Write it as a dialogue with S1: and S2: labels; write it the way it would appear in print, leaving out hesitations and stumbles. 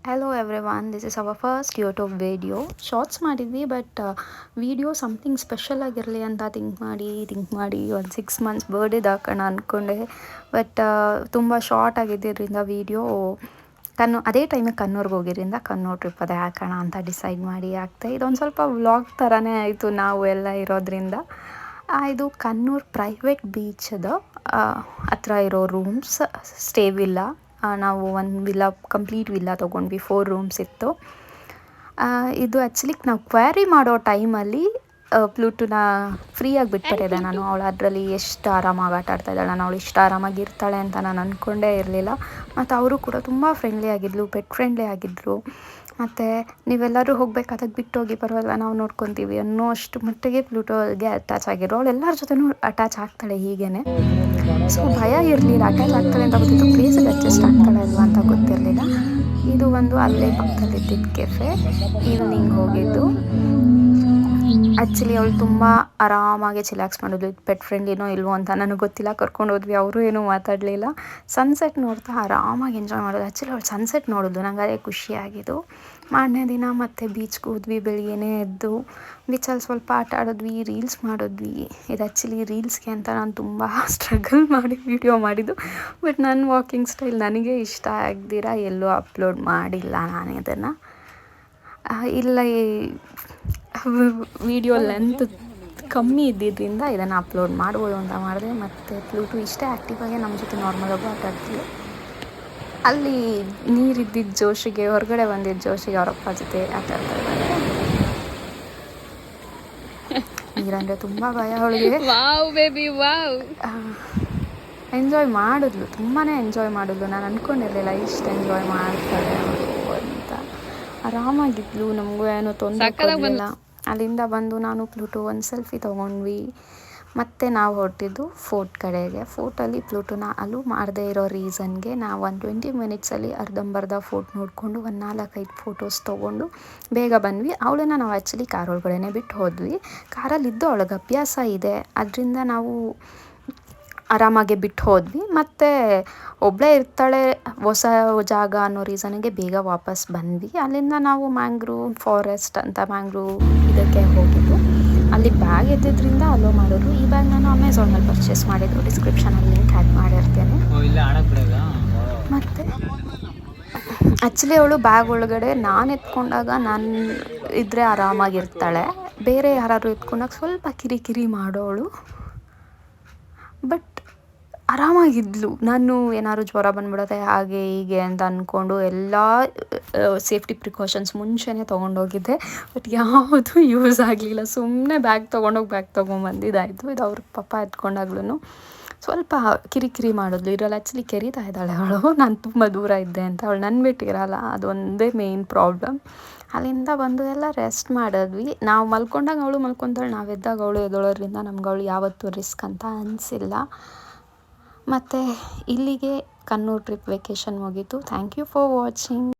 S1: Hello everyone, this is our first YouTube video. Shorts ಮಾಡಿದ್ವಿ but video something special ಆಗಿರಲಿ ಅಂತ think ಮಾಡಿ ಒಂದು 6 ಮಂತ್ಸ್ ಬರ್ಡೇದು ಹಾಕೋಣ ಅಂದ್ಕೊಂಡೆ. ಬಟ್ ತುಂಬ ಶಾರ್ಟ್ ಆಗಿದ್ದರಿಂದ ವಿಡಿಯೋ ಅದೇ ಟೈಮಿಗೆ ಕಣ್ಣೂರ್ಗೆ ಹೋಗಿದ್ದರಿಂದ ಕಣ್ಣೂರು ಟ್ರಿಪ್ ಅದೇ ಹಾಕೋಣ ಅಂತ ಡಿಸೈಡ್ ಮಾಡಿ ಹಾಕ್ತೆ. ಇದೊಂದು ಸ್ವಲ್ಪ ವ್ಲಾಗ್ ಥರನೇ ಆಯಿತು ನಾವು ಎಲ್ಲ ಇರೋದ್ರಿಂದ. ಇದು ಕಣ್ಣೂರು ಪ್ರೈವೇಟ್ ಬೀಚದು ಹತ್ರ ಇರೋ ರೂಮ್ಸ್ ಸ್ಟೇ ವಿಲ್ಲಾ. ನಾವು ಒಂದು ವಿಲ್ಲಾ ಕಂಪ್ಲೀಟ್ ವಿಲ್ಲಾ ತೊಗೊಂಡ್ವಿ, 4 ರೂಮ್ಸ್ ಇತ್ತು. ಇದು ಆ್ಯಕ್ಚುಲಿ ನಾವು ಕ್ವಾರಿ ಮಾಡೋ ಟೈಮಲ್ಲಿ ಪ್ಲೂಟುನ ಫ್ರೀಯಾಗಿ ಬಿಟ್ಬಿಟ್ಟಿದ್ದೆ ನಾನು. ಅವಳು ಅದರಲ್ಲಿ ಎಷ್ಟು ಆರಾಮಾಗಿ ಆಟ ಆಡ್ತಾ ಇದ್ದಾಳೆ, ಅವಳು ಇಷ್ಟು ಆರಾಮಾಗಿ ಇರ್ತಾಳೆ ಅಂತ ನಾನು ಅಂದ್ಕೊಂಡೇ ಇರಲಿಲ್ಲ. ಮತ್ತು ಅವರು ಕೂಡ ತುಂಬ ಫ್ರೆಂಡ್ಲಿ ಆಗಿದ್ಲು, ಪೆಟ್ ಫ್ರೆಂಡ್ಲಿ ಆಗಿದ್ದರು. ಮತ್ತು ನೀವೆಲ್ಲರೂ ಹೋಗಬೇಕಾದಾಗ ಬಿಟ್ಟೋಗಿ ಪರವಾಗಿಲ್ಲ ನಾವು ನೋಡ್ಕೊತೀವಿ ಅನ್ನೋ ಅಷ್ಟು ಮಟ್ಟಿಗೆ ಪ್ಲೂಟೋಗೆ ಅಟ್ಯಾಚ್ ಆಗಿರೋ. ಅವಳು ಎಲ್ಲರ ಜೊತೆನೂ ಅಟ್ಯಾಚ್ ಆಗ್ತಾಳೆ ಹೀಗೇ. ಸೊ ಭಯ ಇರಲಿಲ್ಲ, ಅಟ್ಯಾಚ್ ಆಗ್ತಾಳೆ ಅಂತ ಗೊತ್ತಿತ್ತು, ಪ್ಲೇಸಿಗೆ ಅಡ್ಜಸ್ಟ್ ಆಗ್ತಾಳೆ ಅಲ್ವಾ ಅಂತ ಗೊತ್ತಿರಲಿಲ್ಲ. ಇದು ಒಂದು ಅಲ್ಲೇ ಪಕ್ಕದಲ್ಲಿದ್ದಿದ್ದು ಕೆಫೆ. ಈವ್ನಿಂಗ್ ಹೋಗಿದ್ದು. ಆ್ಯಕ್ಚುಲಿ ಅವಳು ತುಂಬ ಆರಾಮಾಗಿ ಚಿಲಾಕ್ಸ್ ಮಾಡಿದ್ಲು. ಪೆಟ್ ಫ್ರೆಂಡ್ಲಿನೋ ಇಲ್ವೋ ಅಂತ ನನಗೆ ಗೊತ್ತಿಲ್ಲ. ಕರ್ಕೊಂಡು ಹೋದ್ವಿ, ಅವರು ಏನೂ ಮಾತಾಡಲಿಲ್ಲ. ಸನ್ಸೆಟ್ ನೋಡ್ತಾ ಆರಾಮಾಗಿ ಎಂಜಾಯ್ ಮಾಡೋದು. ಆ್ಯಕ್ಚುಲಿ ಅವಳು ಸನ್ಸೆಟ್ ನೋಡಿದ್ಲು, ನಂಗೆ ಅದೇ ಖುಷಿಯಾಗಿದ್ದು. ಮಾರನೇ ದಿನ ಮತ್ತೆ ಬೀಚ್ಗೆ ಹೋದ್ವಿ. ಬೆಳಿಗ್ಗೆನೇ ಎದ್ದು ಬೀಚಲ್ಲಿ ಸ್ವಲ್ಪ ಆಟ ಆಡಿದ್ವಿ, ರೀಲ್ಸ್ ಮಾಡಿದ್ವಿ. ಇದು ಆ್ಯಕ್ಚುಲಿ ರೀಲ್ಸ್ಗೆ ಅಂತ ನಾನು ತುಂಬ ಸ್ಟ್ರಗಲ್ ಮಾಡಿ ವಿಡಿಯೋ ಮಾಡಿದ್ದು. ಬಟ್ ನನ್ನ ವಾಕಿಂಗ್ ಸ್ಟೈಲ್ ನನಗೆ ಇಷ್ಟ ಆಗದಿರ ಎಲ್ಲೂ ಅಪ್ಲೋಡ್ ಮಾಡಿಲ್ಲ ನಾನು ಇದನ್ನು. ಇಲ್ಲ, ಈ ವಿಡಿಯೋ ಲೆಂತ್ ಕಮ್ಮಿ ಇದ್ದಿದ್ದರಿಂದ ಇದನ್ನು ಅಪ್ಲೋಡ್ ಮಾಡ್ಬೋದು ಅಂತ ಮಾಡಿದೆ. ಮತ್ತು ಪ್ಲೂಟು ಇಷ್ಟೇ ಆ್ಯಕ್ಟಿವಾಗಿ ನಮ್ಮ ಜೊತೆ ನಾರ್ಮಲಾಗೂ ಆಟ ಆಡ್ತೀವಿ. ಅಲ್ಲಿ ನೀರಿದ್ದಿದ್ದ ಜೋಶಿಗೆ, ಹೊರಗಡೆ ಬಂದಿದ್ದ ಜೋಶಿಗೆ ಅವರಪ್ಪ ಜೊತೆ ಆಟ ಆಡ್ತಾ ಇದ್ದಾರೆ. ನೀರಂದರೆ ತುಂಬ ಭಯ ಅವಳಿಗೆ. ಎಂಜಾಯ್ ಮಾಡಿದ್ಲು, ತುಂಬಾ ಎಂಜಾಯ್ ಮಾಡಿದ್ಲು. ನಾನು ಅಂದ್ಕೊಂಡಿರಲಿಲ್ಲ ಇಷ್ಟು ಎಂಜಾಯ್ ಮಾಡ್ತಾಳೆ ಅವಳು ಅಂತ. ಆರಾಮಾಗಿದ್ಲು, ನಮಗೂ ಏನೋ ತೊಂದರೆ ಕೊಡಲಿಲ್ಲ. ಅಲ್ಲಿಂದ ಬಂದು ನಾನು ಪ್ಲೂಟು ಒಂದು ಸೆಲ್ಫಿ ತೊಗೊಂಡ್ವಿ. ಮತ್ತು ನಾವು ಹೊರಟಿದ್ದು ಫೋರ್ಟ್ ಕಡೆಗೆ. ಫೋರ್ಟಲ್ಲಿ ಪ್ಲೂಟುನ ಅಲೋ ಮಾಡದೇ ಇರೋ ರೀಸನ್ಗೆ ನಾವು ಒಂದು 20 ಮಿನಿಟ್ಸಲ್ಲಿ ಅರ್ಧಂಬರ್ಧ ಫೋರ್ಟ್ ನೋಡಿಕೊಂಡು ಒಂದು 4-5 ಫೋಟೋಸ್ ತೊಗೊಂಡು ಬೇಗ ಬಂದ್ವಿ. ಅವಳನ್ನು ನಾವು ಆ್ಯಕ್ಚುಲಿ ಕಾರ್ ಒಳಗಡೆ ಬಿಟ್ಟು ಹೋದ್ವಿ. ಕಾರಲ್ಲಿದ್ದು ಅವಳಿಗೆ ಅಭ್ಯಾಸ ಇದೆ, ಅದರಿಂದ ನಾವು ಆರಾಮಾಗೆ ಬಿಟ್ಟು ಹೋದ್ವಿ. ಮತ್ತು ಒಬ್ಬಳೇ ಇರ್ತಾಳೆ, ಹೊಸ ಜಾಗ ಅನ್ನೋ ರೀಸನಿಗೆ ಬೇಗ ವಾಪಸ್ ಬಂದ್ವಿ. ಅಲ್ಲಿಂದ ನಾವು ಮ್ಯಾಂಗ್ರೂವ್ ಫಾರೆಸ್ಟ್ ಅಂತ ಮ್ಯಾಂಗ್ರೂವ್ ಇದಕ್ಕೆ ಹೋಗಿದ್ದು. ಅಲ್ಲಿ ಬ್ಯಾಗ್ ಎದ್ದಿದ್ದರಿಂದ ಅಲೋ ಮಾಡಿದ್ರು. ಈ ಬ್ಯಾಗ್ ನಾನು ಅಮೆಝಾನಲ್ಲಿ ಪರ್ಚೇಸ್ ಮಾಡಿದ್ದು, ಡಿಸ್ಕ್ರಿಪ್ಷನಲ್ಲಿ ಲಿಂಕ್ ಆ್ಯಡ್ ಮಾಡಿರ್ತೇನೆ. ಮತ್ತು ಆ್ಯಕ್ಚುಲಿ ಅವಳು ಬ್ಯಾಗ್ ಒಳಗಡೆ ನಾನು ಎತ್ಕೊಂಡಾಗ ನಾನು ಇದ್ದರೆ ಆರಾಮಾಗಿರ್ತಾಳೆ, ಬೇರೆ ಯಾರಾದ್ರು ಎತ್ಕೊಂಡಾಗ ಸ್ವಲ್ಪ ಕಿರಿಕಿರಿ ಮಾಡೋಳು. ಬಟ್ ಆರಾಮಾಗಿದ್ಲು. ನಾನು ಏನಾದ್ರು ಜ್ವರ ಬಂದ್ಬಿಡುತ್ತೆ ಹಾಗೆ ಹೀಗೆ ಅಂತ ಅಂದ್ಕೊಂಡು ಎಲ್ಲ ಸೇಫ್ಟಿ ಪ್ರಿಕಾಷನ್ಸ್ ಮುಂಚೆನೇ ತೊಗೊಂಡೋಗಿದ್ದೆ. ಬಟ್ ಯಾವುದೂ ಯೂಸ್ ಆಗಲಿಲ್ಲ. ಸುಮ್ಮನೆ ಬ್ಯಾಗ್ ತೊಗೊಂಬಂದಿದ್ದಾಯಿತು. ಇದು ಅವ್ರ ಪಪ್ಪ ಎತ್ಕೊಂಡಾಗ್ಲೂ ಸ್ವಲ್ಪ ಕಿರಿಕಿರಿ ಮಾಡಿದ್ಲು. ಇದ್ರಲ್ಲಿ ಆ್ಯಕ್ಚುಲಿ ಕೆರಿತಾ ಇದ್ದಾಳೆ ಅವಳು, ನಾನು ತುಂಬ ದೂರ ಇದ್ದೆ ಅಂತ. ಅವಳು ನನ್ನ ಬಿಟ್ಟಿರಲ್ಲ, ಅದೊಂದೇ ಮೇಯ್ನ್ ಪ್ರಾಬ್ಲಮ್. ಅಲ್ಲಿಂದ ಬಂದು ಎಲ್ಲ ರೆಸ್ಟ್ ಮಾಡಿದ್ವಿ. ನಾವು ಮಲ್ಕೊಂಡಾಗ ಅವಳು ಮಲ್ಕೊತಾಳೆ, ನಾವು ಎದ್ದಾಗ ಅವಳು ಎದ್ದೋಳೋದ್ರಿಂದ ನಮ್ಗೆ ಅವಳು ಯಾವತ್ತೂ ರಿಸ್ಕ್ ಅಂತ ಅನಿಸಿಲ್ಲ. ಮತ್ತು ಇಲ್ಲಿಗೆ ಕಣ್ಣೂರು ಟ್ರಿಪ್ ವೆಕೇಷನ್ ಮುಗೀತು. Thank you for watching.